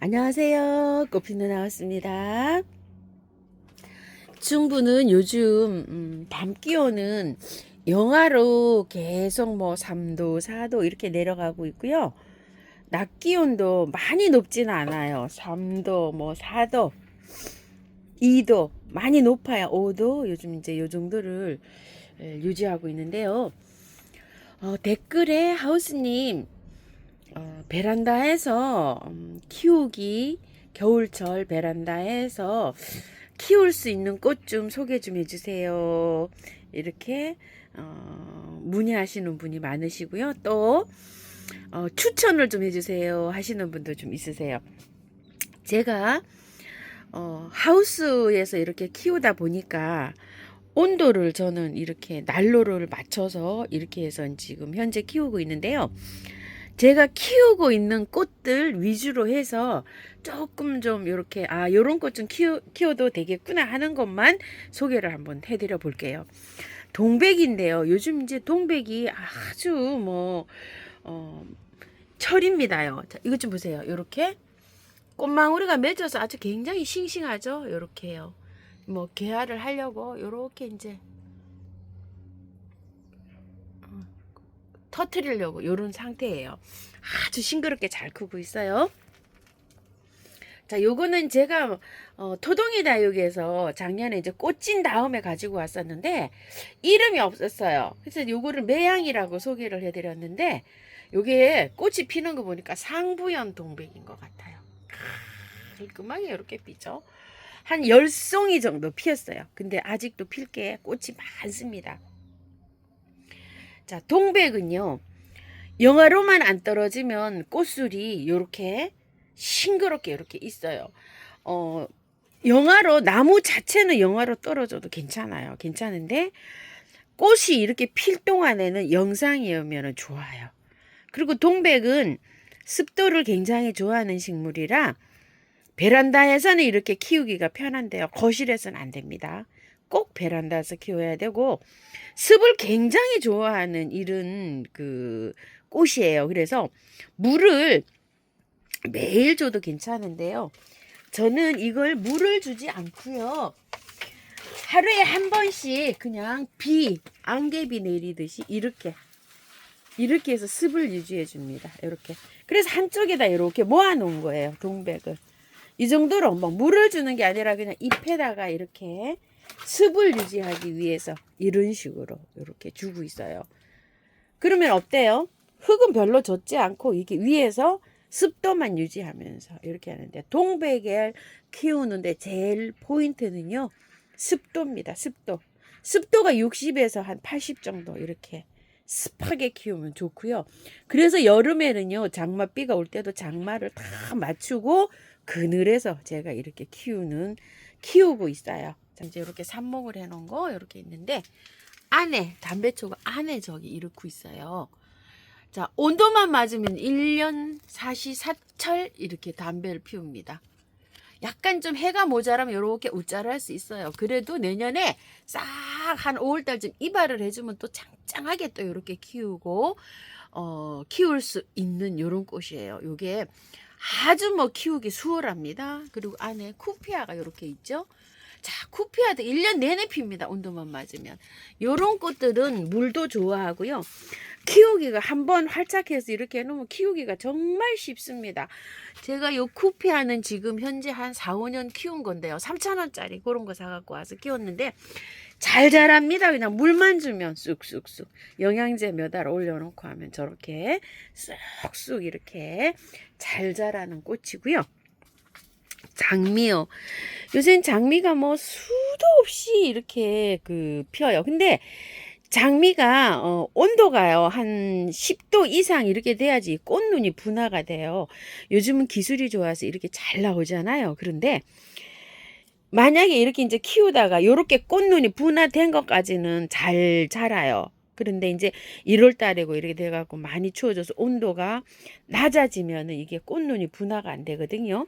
안녕하세요. 꽃피누 나왔습니다. 중부는 요즘 밤 기온은 영하로 계속 뭐 3도, 4도 이렇게 내려가고 있고요. 낮 기온도 많이 높지는 않아요. 3도, 뭐 4도, 2도 많이 높아요. 5도 요즘 이제 요 정도를 유지하고 있는데요. 댓글에 하우스님 베란다에서 키우기 겨울철 베란다에서 키울 수 있는 꽃 좀 소개 좀 해주세요. 이렇게 문의하시는 분이 많으시고요. 또 추천을 좀 해주세요 하시는 분도 좀 있으세요. 제가 하우스에서 이렇게 키우다 보니까 온도를 저는 이렇게 난로를 맞춰서 이렇게 해서 지금 현재 키우고 있는데요. 제가 키우고 있는 꽃들 위주로 해서 조금 좀 이렇게 요런 꽃 좀 키워도 되겠구나 하는 것만 소개를 한번 해드려 볼게요. 동백인데요. 요즘 이제 동백이 아주 뭐 철입니다요. 자, 이것 좀 보세요. 요렇게 꽃망울이가 맺어서 아주 굉장히 싱싱하죠. 요렇게요. 뭐 개화를 하려고 요렇게 이제 터트리려고 요런 상태예요. 아주 싱그럽게 잘 크고 있어요. 자, 요거는 제가 토동이 다육에서 작년에 이제 꽃진 다음에 가지고 왔었는데 이름이 없었어요. 그래서 요거를 매양이라고 소개를 해드렸는데 요게 꽃이 피는 거 보니까 상부연 동백인 것 같아요. 깔끔하게 이렇게 피죠. 한 10송이 정도 피었어요. 근데 아직도 필 게 꽃이 많습니다. 자, 동백은요. 영하로만 안 떨어지면 꽃술이 이렇게 싱그럽게 이렇게 있어요. 어, 영하로 나무 자체는 영하로 떨어져도 괜찮아요. 괜찮은데 꽃이 이렇게 필 동안에는 영상이면 좋아요. 그리고 동백은 습도를 굉장히 좋아하는 식물이라 베란다에서는 이렇게 키우기가 편한데요. 거실에서는 안 됩니다. 꼭 베란다에서 키워야 되고 습을 굉장히 좋아하는 이런 그 꽃이에요. 그래서 물을 매일 줘도 괜찮은데요. 저는 이걸 물을 주지 않고요. 하루에 한 번씩 그냥 안개비 내리듯이 이렇게 해서 습을 유지해 줍니다. 이렇게. 그래서 한쪽에다 이렇게 모아 놓은 거예요. 동백을. 이 정도로 뭐 물을 주는 게 아니라 그냥 잎에다가 이렇게 습을 유지하기 위해서 이런 식으로 이렇게 주고 있어요. 그러면 어때요? 흙은 별로 젖지 않고 이게 위에서 습도만 유지하면서 이렇게 하는데 동백을 키우는데 제일 포인트는요. 습도입니다. 습도. 습도가 60에서 한 80 정도 이렇게 습하게 키우면 좋고요. 그래서 여름에는요. 장마비가 올 때도 장마를 다 맞추고 그늘에서 제가 이렇게 키우고 있어요. 자, 이제 이렇게 삽목을 해놓은 거 이렇게 있는데 안에 담배초가 안에 저기 이렇게 있어요. 자, 온도만 맞으면 1년 사시사철 이렇게 담배를 피웁니다. 약간 좀 해가 모자라면 이렇게 웃자할 수 있어요. 그래도 내년에 싹 한 5월달쯤 이발을 해주면 또 짱짱하게 또 이렇게 키울 수 있는 이런 꽃이에요. 요게 아주 뭐 키우기 수월합니다. 그리고 안에 쿠피아가 이렇게 있죠. 자, 쿠피아도 1년 내내 핍니다. 온도만 맞으면. 요런 꽃들은 물도 좋아하고요. 키우기가 한번 활착해서 이렇게 해놓으면 키우기가 정말 쉽습니다. 제가 요 쿠피아는 지금 현재 한 4, 5년 키운 건데요. 3,000원짜리 그런 거 사갖고 와서 키웠는데 잘 자랍니다. 그냥 물만 주면 쑥쑥쑥 영양제 몇 알 올려놓고 하면 저렇게 쑥쑥 이렇게 잘 자라는 꽃이고요. 장미요. 요새는 장미가 뭐 수도 없이 이렇게 피어요. 근데 장미가 온도가요 한 10도 이상 이렇게 돼야지 꽃눈이 분화가 돼요. 요즘은 기술이 좋아서 이렇게 잘 나오잖아요. 그런데 만약에 이렇게 이제 키우다가 이렇게 꽃눈이 분화된 것까지는 잘 자라요. 그런데 이제 1월 달이고 이렇게 돼갖고 많이 추워져서 온도가 낮아지면은 이게 꽃눈이 분화가 안 되거든요.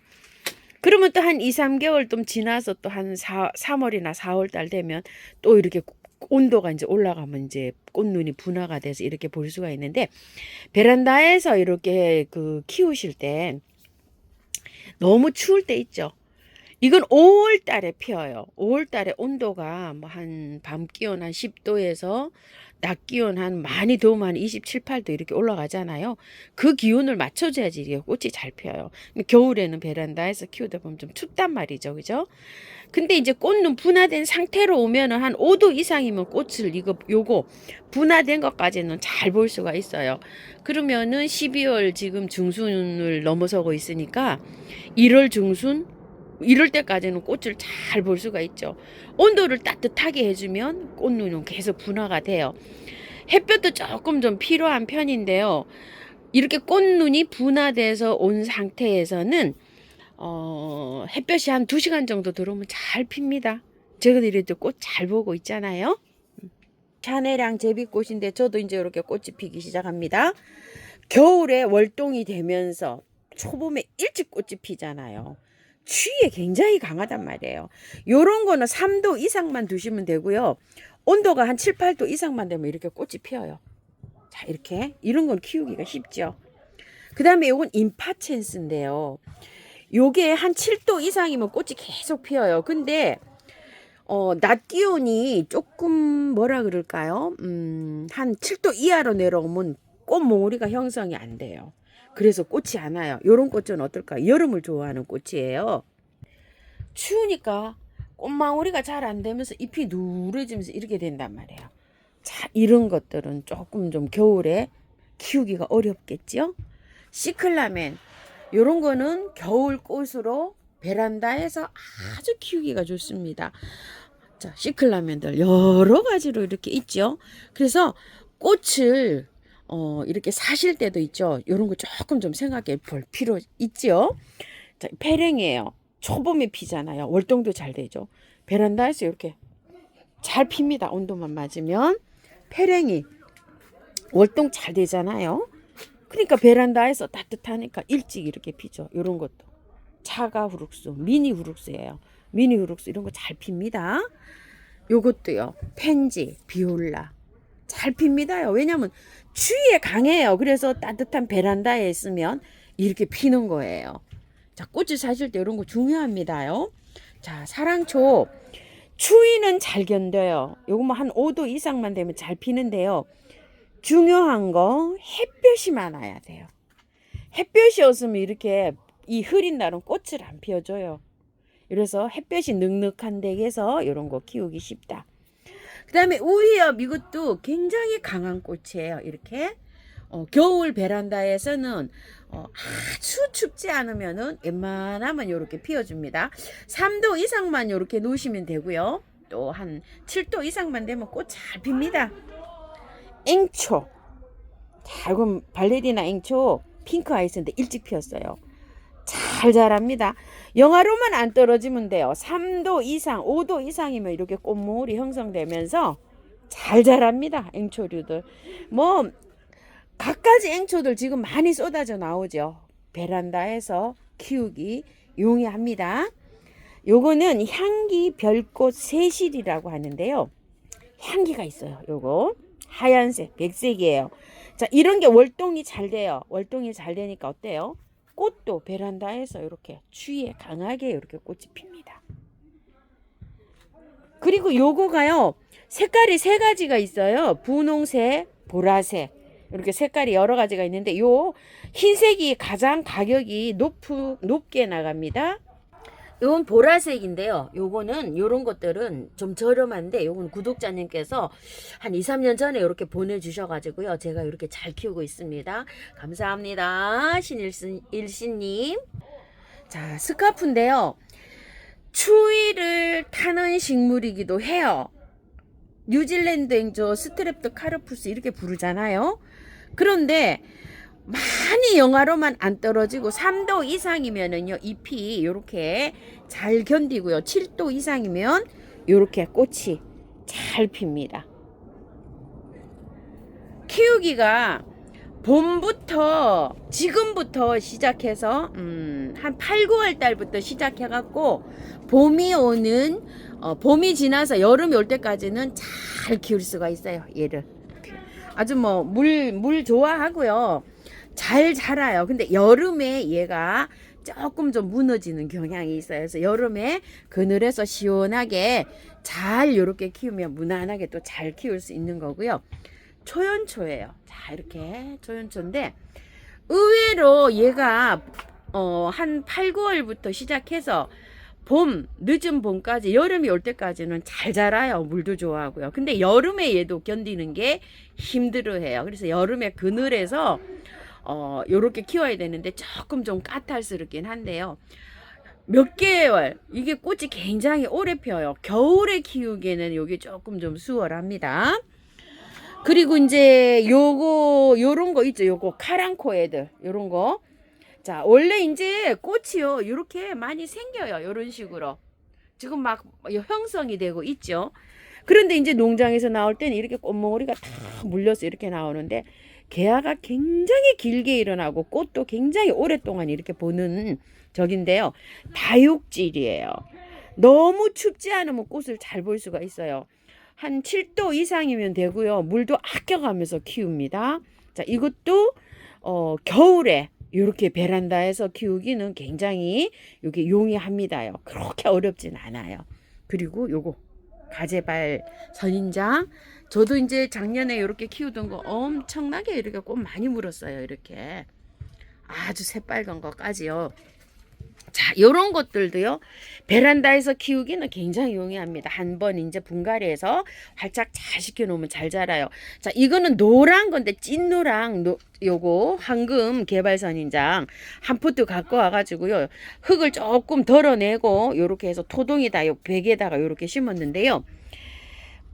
그러면 또 한 2, 3개월 좀 지나서 또 한 3월이나 4월 달 되면 또 이렇게 온도가 이제 올라가면 이제 꽃눈이 분화가 돼서 이렇게 볼 수가 있는데 베란다에서 이렇게 키우실 때 너무 추울 때 있죠. 이건 5월 달에 피어요. 5월 달에 온도가 뭐 한 밤 기온 한 10도에서 낮 기온 한 많이 더우면 한 27, 8도 이렇게 올라가잖아요. 그 기온을 맞춰줘야지 이게 꽃이 잘 피어요. 겨울에는 베란다에서 키우다 보면 좀 춥단 말이죠. 그죠? 근데 이제 꽃은 분화된 상태로 오면은 한 5도 이상이면 꽃을 요거 분화된 것까지는 잘 볼 수가 있어요. 그러면은 12월 지금 중순을 넘어서고 있으니까 1월 중순 이럴 때까지는 꽃을 잘 볼 수가 있죠. 온도를 따뜻하게 해주면 꽃눈은 계속 분화가 돼요. 햇볕도 조금 좀 필요한 편인데요. 이렇게 꽃눈이 분화돼서 온 상태에서는 햇볕이 한 2시간 정도 들어오면 잘 핍니다. 저희들도 꽃 잘 보고 있잖아요. 샤넬랑 제비꽃인데 저도 이제 이렇게 꽃이 피기 시작합니다. 겨울에 월동이 되면서 초봄에 일찍 꽃이 피잖아요. 추위에 굉장히 강하단 말이에요. 요런 거는 3도 이상만 두시면 되고요. 온도가 한 7, 8도 이상만 되면 이렇게 꽃이 피어요. 자, 이렇게 이런 건 키우기가 쉽죠. 그 다음에 요건 임파첸스인데요. 요게 한 7도 이상이면 꽃이 계속 피어요. 근데 낮 기온이 조금 뭐라 그럴까요? 한 7도 이하로 내려오면 꽃 몽우리가 형성이 안 돼요. 그래서 꽃이 안 와요. 요런 꽃은 어떨까요? 여름을 좋아하는 꽃이에요. 추우니까 꽃망우리가 잘 안 되면서 잎이 누래지면서 이렇게 된단 말이에요. 자, 이런 것들은 조금 좀 겨울에 키우기가 어렵겠죠? 시클라멘 요런 거는 겨울 꽃으로 베란다에서 아주 키우기가 좋습니다. 자, 시클라멘들 여러 가지로 이렇게 있죠. 그래서 꽃을 이렇게 사실 때도 있죠. 요런 거 조금 좀 생각해 볼 필요 있죠. 자, 페랭이에요. 초봄에 피잖아요. 월동도 잘 되죠. 베란다에서 이렇게 잘 핍니다. 온도만 맞으면. 페랭이 월동 잘 되잖아요. 그러니까 베란다에서 따뜻하니까 일찍 이렇게 피죠. 이런 것도 차가 후룩수, 미니 후룩수예요. 미니 후룩수 이런 거 잘 핍니다. 요것도요. 펜지, 비올라 잘 핍니다요. 왜냐면 추위에 강해요. 그래서 따뜻한 베란다에 있으면 이렇게 피는 거예요. 자, 꽃을 사실 때 이런 거 중요합니다요. 자, 사랑초 추위는 잘 견뎌요. 요거 뭐 한 5도 이상만 되면 잘 피는데요. 중요한 거 햇볕이 많아야 돼요. 햇볕이 없으면 이렇게 이 흐린 날은 꽃을 안 피워줘요. 그래서 햇볕이 늑늑한 댁에서 이런 거 키우기 쉽다. 그 다음에 우이엽 이것도 굉장히 강한 꽃이에요. 이렇게 겨울 베란다에서는 아주 춥지 않으면은 웬만하면 이렇게 피워줍니다. 3도 이상만 이렇게 놓으시면 되고요. 또 한 7도 이상만 되면 꽃 잘 핍니다. 앵초. 자, 이건 발레리나 앵초 핑크 아이스인데 일찍 피었어요. 잘 자랍니다. 영하로만 안 떨어지면 돼요. 3도 이상, 5도 이상이면 이렇게 꽃물이 형성되면서 잘 자랍니다. 앵초류들. 뭐 갖가지 앵초들 지금 많이 쏟아져 나오죠. 베란다에서 키우기 용이합니다. 요거는 향기 별꽃 새실이라고 하는데요. 향기가 있어요. 요거 하얀색, 백색이에요. 자, 이런 게 월동이 잘 돼요. 월동이 잘 되니까 어때요? 꽃도 베란다에서 이렇게 추위에 강하게 이렇게 꽃이 핍니다. 그리고 요거가요. 색깔이 3가지가 있어요. 분홍색, 보라색. 이렇게 색깔이 여러 가지가 있는데 요 흰색이 가장 가격이 높게 나갑니다. 요건 보라색인데요. 요거는 요런 것들은 좀 저렴한데 요건 구독자님께서 한 2, 3년 전에 이렇게 보내주셔가지고요. 제가 이렇게 잘 키우고 있습니다. 감사합니다. 신일신님. 자, 스카프인데요. 추위를 타는 식물이기도 해요. 뉴질랜드 앵조, 스트랩트 카르푸스 이렇게 부르잖아요. 그런데 많이 영하로만 안 떨어지고 3도 이상이면은요 잎이 이렇게 잘 견디고요. 7도 이상이면 이렇게 꽃이 잘 핍니다. 키우기가 봄부터 지금부터 시작해서 한 8, 9월 달부터 시작해갖고 봄이 오는 봄이 지나서 여름이 올 때까지는 잘 키울 수가 있어요. 얘를 아주 뭐 물 좋아하고요. 잘 자라요. 근데 여름에 얘가 조금 좀 무너지는 경향이 있어요. 그래서 여름에 그늘에서 시원하게 잘 이렇게 키우면 무난하게 또 잘 키울 수 있는 거고요. 초연초예요. 자, 이렇게 초연초인데 의외로 얘가 한 8, 9월부터 시작해서 봄, 늦은 봄까지 여름이 올 때까지는 잘 자라요. 물도 좋아하고요. 근데 여름에 얘도 견디는 게 힘들어해요. 그래서 여름에 그늘에서 요렇게 키워야 되는데 조금 좀 까탈스럽긴 한데요. 몇 개월, 이게 꽃이 굉장히 오래 펴요. 겨울에 키우기에는 요게 조금 좀 수월합니다. 그리고 이제 요런 거 있죠. 요거 카랑코 애들, 요런 거. 자, 원래 이제 꽃이요, 이렇게 많이 생겨요. 요런 식으로. 지금 막 형성이 되고 있죠. 그런데 이제 농장에서 나올 때는 이렇게 꽃몽오리가 다 물려서 이렇게 나오는데, 개화가 굉장히 길게 일어나고 꽃도 굉장히 오랫동안 이렇게 보는 적인데요. 다육질이에요. 너무 춥지 않으면 꽃을 잘 볼 수가 있어요. 한 7도 이상이면 되고요. 물도 아껴가면서 키웁니다. 자, 이것도 겨울에 이렇게 베란다에서 키우기는 굉장히 이게 용이합니다요. 그렇게 어렵진 않아요. 그리고 요거 가재발 선인장, 저도 이제 작년에 이렇게 키우던 거 엄청나게 이렇게 꽃 많이 물었어요. 이렇게 아주 새빨간 거까지요. 자, 요런 것들도요, 베란다에서 키우기는 굉장히 용이합니다. 한번 이제 분갈이해서 활짝 잘 시켜놓으면 잘 자라요. 자, 이거는 노란 건데, 찐노랑, 요거, 황금 개발선인장 한 포트 갖고 와가지고요, 흙을 조금 덜어내고, 요렇게 해서 토동에다, 요 벽에다가 요렇게 심었는데요.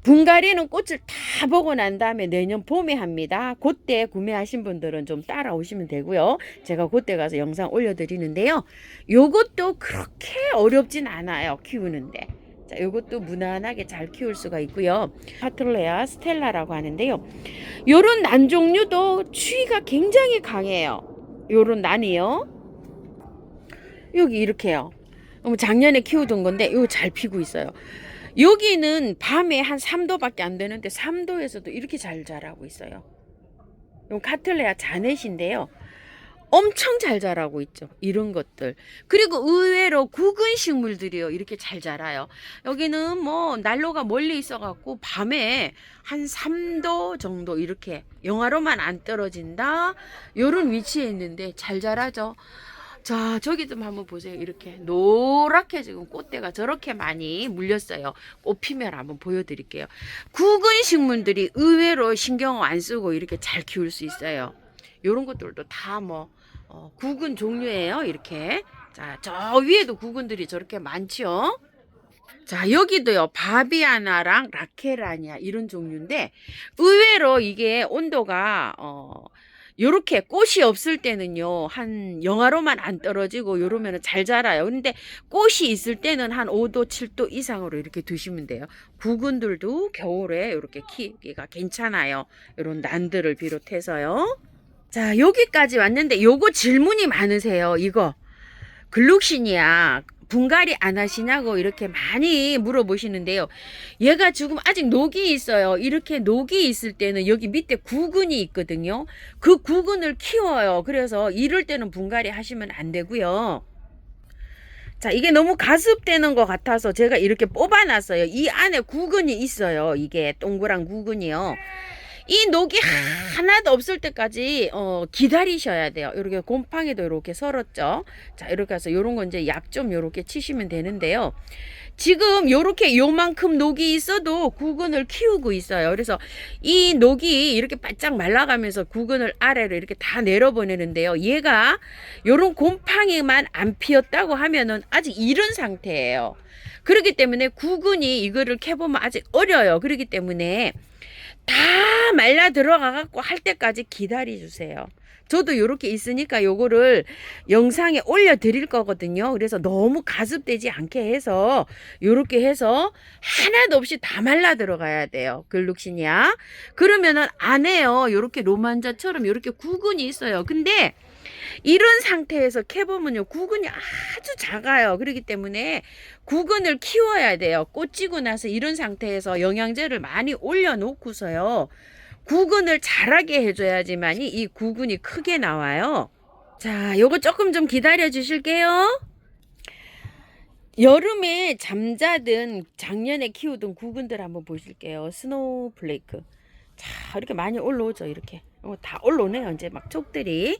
분갈이는 꽃을 다 보고 난 다음에 내년 봄에 합니다. 그때 구매하신 분들은 좀 따라오시면 되고요. 제가 그때 가서 영상 올려드리는데요. 요것도 그렇게 어렵진 않아요. 키우는데. 자, 요것도 무난하게 잘 키울 수가 있고요. 파틀레아 스텔라라고 하는데요. 요런 난 종류도 추위가 굉장히 강해요. 요런 난이요. 여기 이렇게요. 작년에 키우던 건데 이거 잘 피고 있어요. 여기는 밤에 한 3도밖에 안 되는데 3도에서도 이렇게 잘 자라고 있어요. 이건 카틀레아 자넷인데요. 엄청 잘 자라고 있죠. 이런 것들. 그리고 의외로 굵은 식물들이요, 이렇게 잘 자라요. 여기는 뭐 난로가 멀리 있어갖고 밤에 한 3도 정도 이렇게 영하로만 안 떨어진다, 요런 위치에 있는데 잘 자라죠. 자, 저기 좀 한번 보세요. 이렇게 노랗게 지금 꽃대가 저렇게 많이 물렸어요. 꽃 피면 한번 보여드릴게요. 굵은 식물들이 의외로 신경 안 쓰고 이렇게 잘 키울 수 있어요. 이런 것들도 다 뭐 굵은 종류예요. 이렇게. 자, 저 위에도 굵은들이 저렇게 많죠. 자, 여기도요, 바비아나랑 라케라니아 이런 종류인데, 의외로 이게 온도가 요렇게 꽃이 없을 때는요, 한 영하로만 안 떨어지고 요러면은 잘 자라요. 근데 꽃이 있을 때는 한 5도, 7도 이상으로 이렇게 두시면 돼요. 구근들도 겨울에 이렇게 키우기가 괜찮아요. 요런 난들을 비롯해서요. 자, 여기까지 왔는데 요거 질문이 많으세요. 이거 글룩시니아 분갈이 안 하시냐고 이렇게 많이 물어보시는데요. 얘가 지금 아직 녹이 있어요. 이렇게 녹이 있을 때는 여기 밑에 구근이 있거든요. 그 구근을 키워요. 그래서 이럴 때는 분갈이 하시면 안 되고요. 자, 이게 너무 가습되는 것 같아서 제가 이렇게 뽑아놨어요. 이 안에 구근이 있어요. 이게 동그란 구근이요. 이 녹이 하나도 없을 때까지 기다리셔야 돼요. 이렇게 곰팡이도 이렇게 설었죠. 자, 이렇게 해서 요런 건 이제 약 좀 이렇게 치시면 되는데요. 지금 요렇게 요만큼 녹이 있어도 구근을 키우고 있어요. 그래서 이 녹이 이렇게 바짝 말라가면서 구근을 아래로 이렇게 다 내려보내는데요. 얘가 요런 곰팡이만 안 피었다고 하면은 아직 이런 상태예요. 그렇기 때문에 구근이 이거를 캐보면 아직 어려요. 그렇기 때문에 다 말라 들어가 갖고 할 때까지 기다려 주세요. 저도 이렇게 있으니까 요거를 영상에 올려 드릴 거거든요. 그래서 너무 가습되지 않게 해서 요렇게 해서 하나도 없이 다 말라 들어가야 돼요. 글룩시니아. 그러면은 안에요, 요렇게 로만자처럼 요렇게 구근이 있어요. 근데 이런 상태에서 캐보면요, 구근이 아주 작아요. 그렇기 때문에 구근을 키워야 돼요. 꽃 지고 나서 이런 상태에서 영양제를 많이 올려놓고서요, 구근을 자라게 해줘야지만이 이 구근이 크게 나와요. 자, 요거 조금 좀 기다려 주실게요. 여름에 잠자든 작년에 키우던 구근들 한번 보실게요. 스노우 블레이크. 자, 이렇게 많이 올라오죠. 이렇게. 다 올라오네요. 이제 막 촉들이.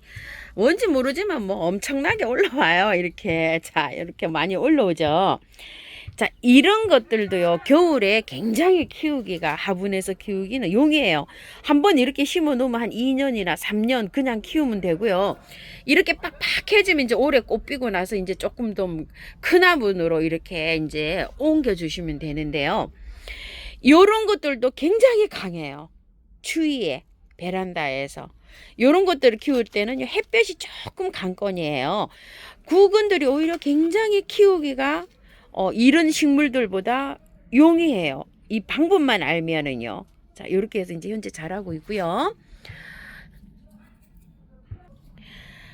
뭔지 모르지만 뭐 엄청나게 올라와요. 이렇게. 자, 이렇게 많이 올라오죠. 자, 이런 것들도요, 겨울에 굉장히 키우기가, 화분에서 키우기는 용이해요. 한번 이렇게 심어 놓으면 한 2년이나 3년 그냥 키우면 되고요. 이렇게 빡빡해지면 이제 올해 꽃 피고 나서 이제 조금 더 큰 화분으로 이렇게 이제 옮겨 주시면 되는데요. 요런 것들도 굉장히 강해요. 추위에, 베란다에서. 요런 것들을 키울 때는 햇볕이 조금 관건이에요. 구근들이 오히려 굉장히 키우기가 이런 식물들보다 용이해요. 이 방법만 알면은요. 자, 이렇게 해서 이제 현재 자라고 있고요.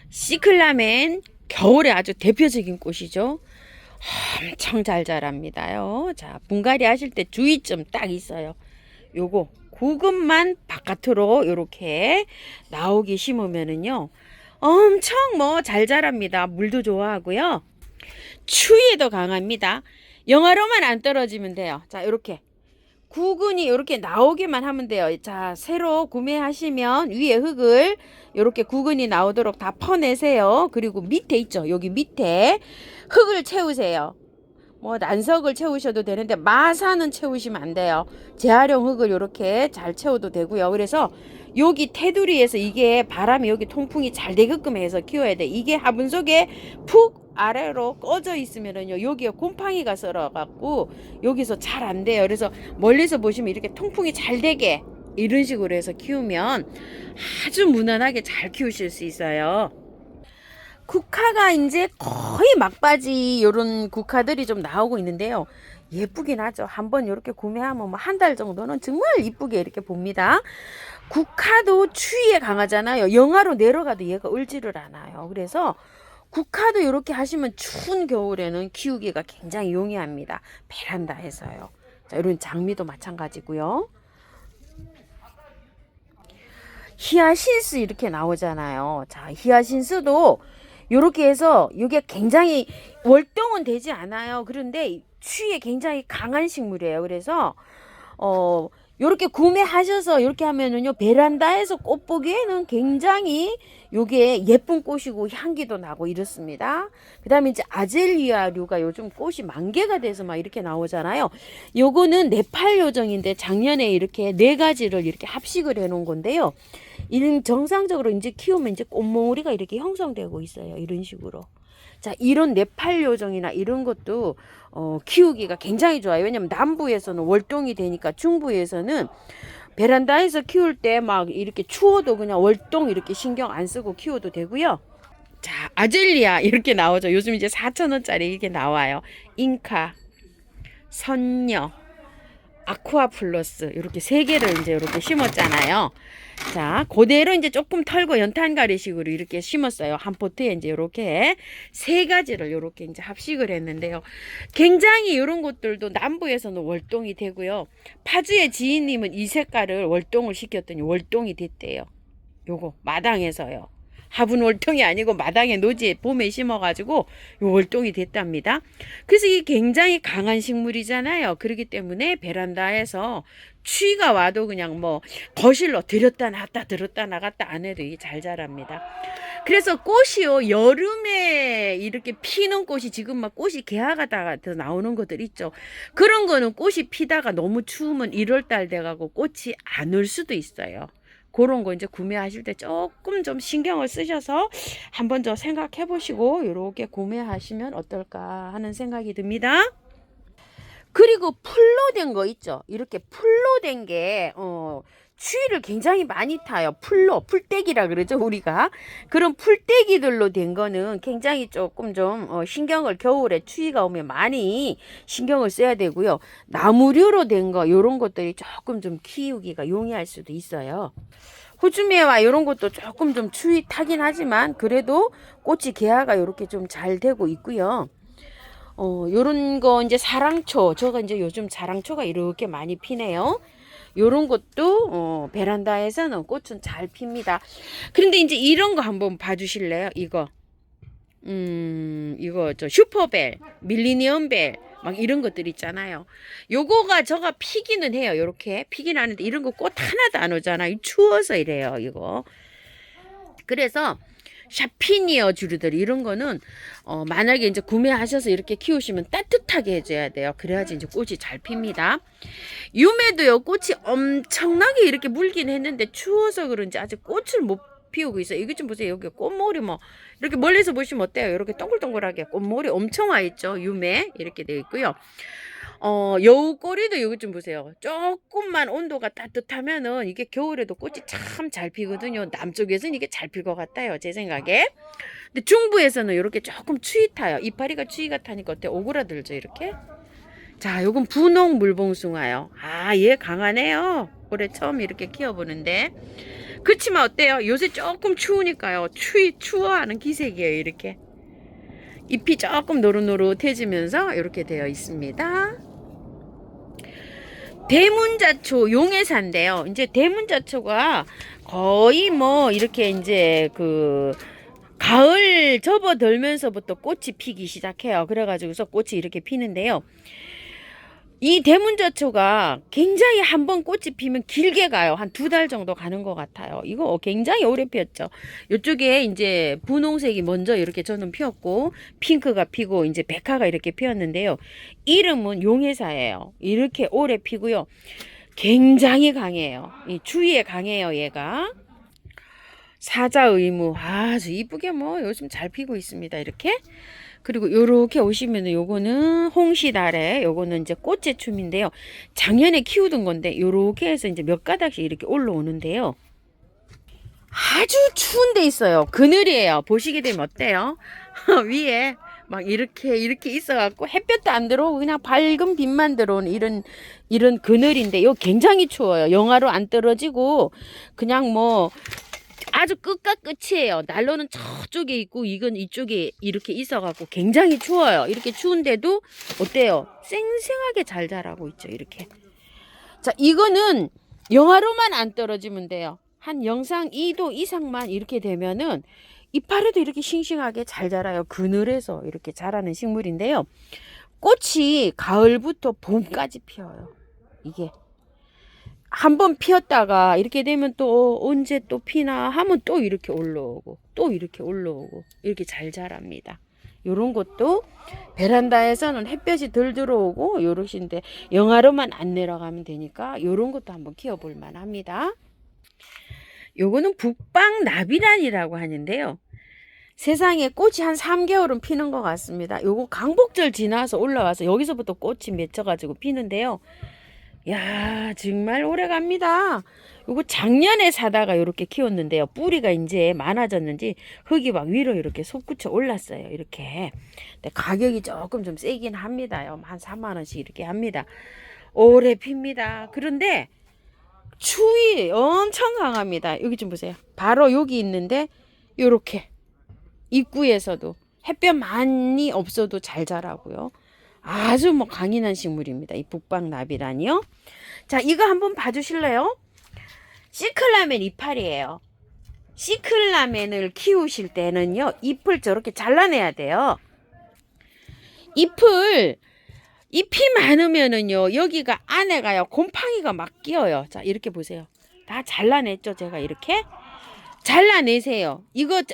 시클라멘 겨울에 아주 대표적인 꽃이죠. 엄청 잘 자랍니다요. 자, 분갈이 하실 때 주의점 딱 있어요. 요거 구근만 바깥으로 이렇게 나오게 심으면은요. 엄청 뭐 잘 자랍니다. 물도 좋아하고요. 추위에도 강합니다. 영하로만 안 떨어지면 돼요. 자, 이렇게 구근이 이렇게 나오기만 하면 돼요. 자, 새로 구매하시면 위에 흙을 이렇게 구근이 나오도록 다 퍼내세요. 그리고 밑에 있죠. 여기 밑에 흙을 채우세요. 뭐 난석을 채우셔도 되는데 마사는 채우시면 안 돼요. 재활용 흙을 이렇게 잘 채워도 되고요. 그래서 여기 테두리에서 이게 바람이 여기 통풍이 잘 되게끔 해서 키워야 돼. 이게 화분 속에 푹 아래로 꺼져 있으면은요, 여기에 곰팡이가 썰어갖고 여기서 잘 안 돼요. 그래서 멀리서 보시면 이렇게 통풍이 잘 되게 이런 식으로 해서 키우면 아주 무난하게 잘 키우실 수 있어요. 국화가 이제 거의 막바지 요런 국화들이 좀 나오고 있는데요. 예쁘긴 하죠. 한번 이렇게 구매하면 뭐 한 달 정도는 정말 이쁘게 이렇게 봅니다. 국화도 추위에 강하잖아요. 영하로 내려가도 얘가 울지를 않아요. 그래서 국화도 이렇게 하시면 추운 겨울에는 키우기가 굉장히 용이합니다. 베란다에서요. 자, 이런 장미도 마찬가지고요. 히아신스 이렇게 나오잖아요. 자, 히아신스도 이렇게 해서 이게 굉장히 월동은 되지 않아요. 그런데 추위에 굉장히 강한 식물이에요. 그래서 요렇게 구매하셔서 이렇게 하면은요, 베란다에서 꽃 보기에는 굉장히 요게 예쁜 꽃이고 향기도 나고 이렇습니다. 그 다음에 이제 아젤리아류가 요즘 꽃이 만개가 돼서 막 이렇게 나오잖아요. 요거는 네팔 요정인데 작년에 이렇게 4가지를 이렇게 합식을 해 놓은 건데요. 이런 정상적으로 이제 키우면 이제 꽃몽우리가 이렇게 형성되고 있어요. 이런 식으로. 자, 이런 네팔 요정이나 이런 것도 키우기가 굉장히 좋아요. 왜냐면 남부에서는 월동이 되니까 중부에서는 베란다에서 키울 때 막 이렇게 추워도 그냥 월동 이렇게 신경 안 쓰고 키워도 되고요. 자, 아젤리아 이렇게 나오죠. 요즘 이제 4,000원짜리 이렇게 나와요. 잉카, 선녀, 아쿠아 플러스 이렇게 3개를 이제 이렇게 심었잖아요. 자, 그대로 이제 조금 털고 연탄가리식으로 이렇게 심었어요. 한 포트에 이제 이렇게 3가지를 이렇게 이제 합식을 했는데요. 굉장히 이런 것들도 남부에서는 월동이 되고요. 파주의 지인님은 이 색깔을 월동을 시켰더니 월동이 됐대요. 요거 마당에서요. 화분 월동이 아니고 마당에 노지에 봄에 심어가지고 요 월동이 됐답니다. 그래서 이 굉장히 강한 식물이잖아요. 그렇기 때문에 베란다에서 추위가 와도 그냥 뭐 거실로 들였다 놨다 들었다 나갔다 안 해도 이게 잘 자랍니다. 그래서 꽃이요, 여름에 이렇게 피는 꽃이 지금 막 꽃이 개화가 다 나오는 것들 있죠. 그런 거는 꽃이 피다가 너무 추우면 1월달 돼가고 꽃이 안 올 수도 있어요. 그런 거 이제 구매하실 때 조금 좀 신경을 쓰셔서 한번 더 생각해 보시고 이렇게 구매하시면 어떨까 하는 생각이 듭니다. 그리고 풀로 된 거 있죠. 이렇게 풀로 된 게 추위를 굉장히 많이 타요. 풀떼기라 그러죠, 우리가. 그런 풀떼기들로 된 거는 굉장히 조금 좀 신경을 겨울에 추위가 오면 많이 신경을 써야 되고요. 나무류로 된 거, 요런 것들이 조금 좀 키우기가 용이할 수도 있어요. 호주매와 이런 것도 조금 좀 추위 타긴 하지만 그래도 꽃이 개화가 이렇게 좀 잘 되고 있고요. 요런 거 이제 사랑초, 저가 이제 요즘 사랑초가 이렇게 많이 피네요. 요런 것도 베란다에서는 꽃은 잘 핍니다. 그런데 이제 이런 거 한번 봐주실래요? 이거 저 슈퍼벨, 밀리니엄벨 막 이런 것들 있잖아요. 요거가 저가 피기는 해요. 요렇게 피긴 하는데 이런 거 꽃 하나도 안 오잖아요. 추워서 이래요. 이거. 그래서 샤피니어 주르들 이런 거는 만약에 이제 구매하셔서 이렇게 키우시면 따뜻하게 해줘야 돼요. 그래야지 이제 꽃이 잘 핍니다. 유매도요, 꽃이 엄청나게 이렇게 물긴 했는데 추워서 그런지 아직 꽃을 못 피우고 있어요. 이거 좀 보세요. 여기 꽃머리 뭐 이렇게 멀리서 보시면 어때요? 이렇게 동글동글하게 꽃머리 엄청 와 있죠. 유매 이렇게 되어 있고요. 여우꼬리도 여기 좀 보세요. 조금만 온도가 따뜻하면은 이게 겨울에도 꽃이 참 잘 피거든요. 남쪽에서는 이게 잘 필 것 같아요. 제 생각에. 근데 중부에서는 이렇게 조금 추위 타요. 이파리가 추위가 타니까 어때? 오그라들죠, 이렇게. 자, 요건 분홍 물봉숭아요. 아, 얘 강하네요. 올해 처음 이렇게 키워보는데. 그치만 어때요? 요새 조금 추우니까요. 추워하는 기색이에요, 이렇게. 잎이 조금 노릇노릇해지면서 이렇게 되어 있습니다. 대문자초 용해산인데요. 이제 대문자초가 거의 뭐 이렇게 이제 그 가을 접어들면서부터 꽃이 피기 시작해요. 그래가지고서 꽃이 이렇게 피는데요. 이 대문자초가 굉장히 한번 꽃이 피면 길게 가요. 한 2달 정도 가는 것 같아요. 이거 굉장히 오래 피었죠. 이쪽에 이제 분홍색이 먼저 이렇게 저는 피었고, 핑크가 피고, 이제 백화가 이렇게 피었는데요. 이름은 용해사예요. 이렇게 오래 피고요. 굉장히 강해요. 이 추위에 강해요, 얘가. 사자의무 아주 이쁘게 뭐 요즘 잘 피고 있습니다. 이렇게. 그리고 요렇게 오시면은 요거는 홍시다래, 요거는 이제 꽃제춤인데요. 작년에 키우던 건데 요렇게 해서 이제 몇 가닥씩 이렇게 올라오는데요. 아주 추운 데 있어요. 그늘이에요. 보시게 되면 어때요? 위에 막 이렇게 있어갖고 햇볕도 안 들어오고 그냥 밝은 빛만 들어오는 이런 그늘인데 요 굉장히 추워요. 영하로 안 떨어지고 그냥 뭐 아주 끝과 끝이에요. 난로는 저쪽에 있고 이건 이쪽에 이렇게 있어갖고 굉장히 추워요. 이렇게 추운데도 어때요? 쌩쌩하게 잘 자라고 있죠. 이렇게. 자, 이거는 영하로만 안 떨어지면 돼요. 한 영상 2도 이상만 이렇게 되면은 이파리도 이렇게 싱싱하게 잘 자라요. 그늘에서 이렇게 자라는 식물인데요. 꽃이 가을부터 봄까지 피어요. 이게. 한번 피었다가 이렇게 되면 또 언제 또 피나 하면 또 이렇게 올라오고 또 이렇게 올라오고 이렇게 잘 자랍니다. 요런 것도 베란다에서는 햇볕이 덜 들어오고 요러신데 영하로만 안 내려가면 되니까 요런 것도 한번 키워볼 만합니다. 요거는 북방나비란이라고 하는데요. 세상에 꽃이 한 3개월은 피는 것 같습니다. 요거 강복절 지나서 올라와서 여기서부터 꽃이 맺혀가지고 피는데요. 야, 정말 오래 갑니다. 요거 작년에 사다가 이렇게 키웠는데요. 뿌리가 이제 많아졌는지 흙이 막 위로 이렇게 솟구쳐 올랐어요. 이렇게. 근데 가격이 조금 좀 세긴 합니다요. 한 3만 원씩 이렇게 합니다. 오래 핍니다. 그런데 추위 엄청 강합니다. 여기 좀 보세요. 바로 여기 있는데 요렇게 입구에서도 햇볕 많이 없어도 잘 자라고요. 아주 뭐 강인한 식물입니다. 이 북방나비란이요. 자, 이거 한번 봐주실래요? 시클라멘 이파리예요. 시클라멘을 키우실 때는요, 잎을 저렇게 잘라내야 돼요. 잎이 많으면은요, 여기가 안에가요, 곰팡이가 막 끼어요. 자, 이렇게 보세요. 다 잘라냈죠, 제가 이렇게. 잘라내세요.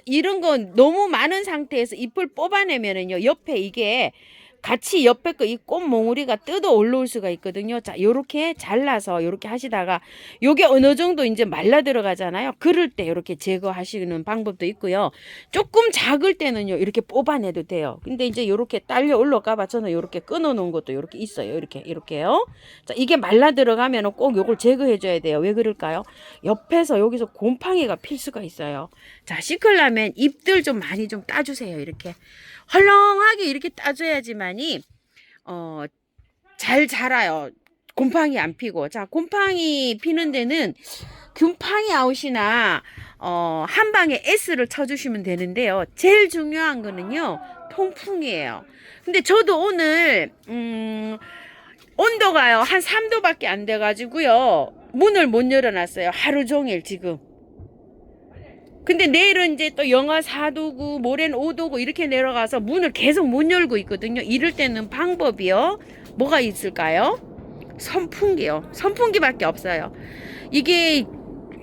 이런 거 너무 많은 상태에서 잎을 뽑아내면은요, 옆에 이게 같이 옆에 거 이 꽃몽우리가 뜯어 올라올 수가 있거든요. 자, 요렇게 잘라서 요렇게 하시다가 요게 어느 정도 이제 말라 들어가잖아요. 그럴 때 요렇게 제거하시는 방법도 있고요. 조금 작을 때는요, 이렇게 뽑아내도 돼요. 근데 이제 요렇게 딸려 올라가 봐. 저는 요렇게 끊어 놓은 것도 요렇게 있어요. 이렇게요. 자, 이게 말라 들어가면은 꼭 요걸 제거해 줘야 돼요. 왜 그럴까요? 옆에서 여기서 곰팡이가 필 수가 있어요. 자, 시클라멘 잎들 좀 많이 좀 따주세요. 이렇게. 헐렁하게 이렇게 따줘야지만이 잘 자라요. 곰팡이 안 피고. 자, 곰팡이 피는 데는 균팡이 아웃이나 한방에 S를 쳐주시면 되는데요. 제일 중요한 거는요, 통풍이에요. 근데 저도 오늘 온도가요 한 3도밖에 안 돼가지고요, 문을 못 열어놨어요. 하루 종일 지금. 근데 내일은 이제 또 영하 4도고 모레는 5도고 이렇게 내려가서 문을 계속 못 열고 있거든요. 이럴 때는 방법이요. 뭐가 있을까요? 선풍기요. 선풍기밖에 없어요. 이게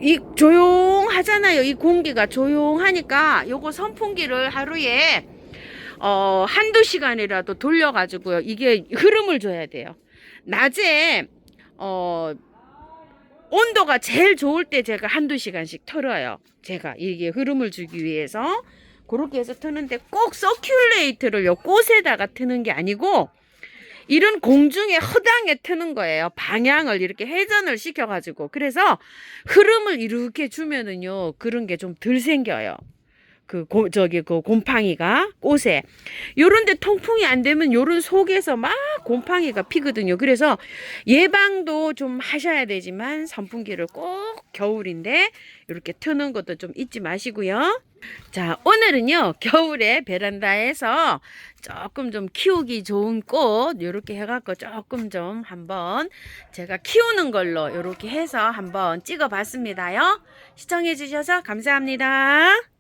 이 조용하잖아요. 이 공기가 조용하니까 요거 선풍기를 하루에 한두 시간이라도 돌려가지고요. 이게 흐름을 줘야 돼요. 낮에 온도가 제일 좋을 때 제가 한두 시간씩 틀어요. 제가 이게 흐름을 주기 위해서 그렇게 해서 트는데 꼭 서큘레이터를 꽃에다가 트는 게 아니고 이런 공중에 허당에 트는 거예요. 방향을 이렇게 회전을 시켜가지고. 그래서 흐름을 이렇게 주면은요, 그런 게 좀 덜 생겨요. 그 곰팡이가 꽃에 요런데 통풍이 안 되면 요런 속에서 막 곰팡이가 피거든요. 그래서 예방도 좀 하셔야 되지만 선풍기를 꼭 겨울인데 이렇게 트는 것도 좀 잊지 마시고요. 자, 오늘은요 겨울에 베란다에서 조금 좀 키우기 좋은 꽃 요렇게 해갖고 조금 좀 한번 제가 키우는 걸로 요렇게 해서 한번 찍어 봤습니다요. 시청해 주셔서 감사합니다.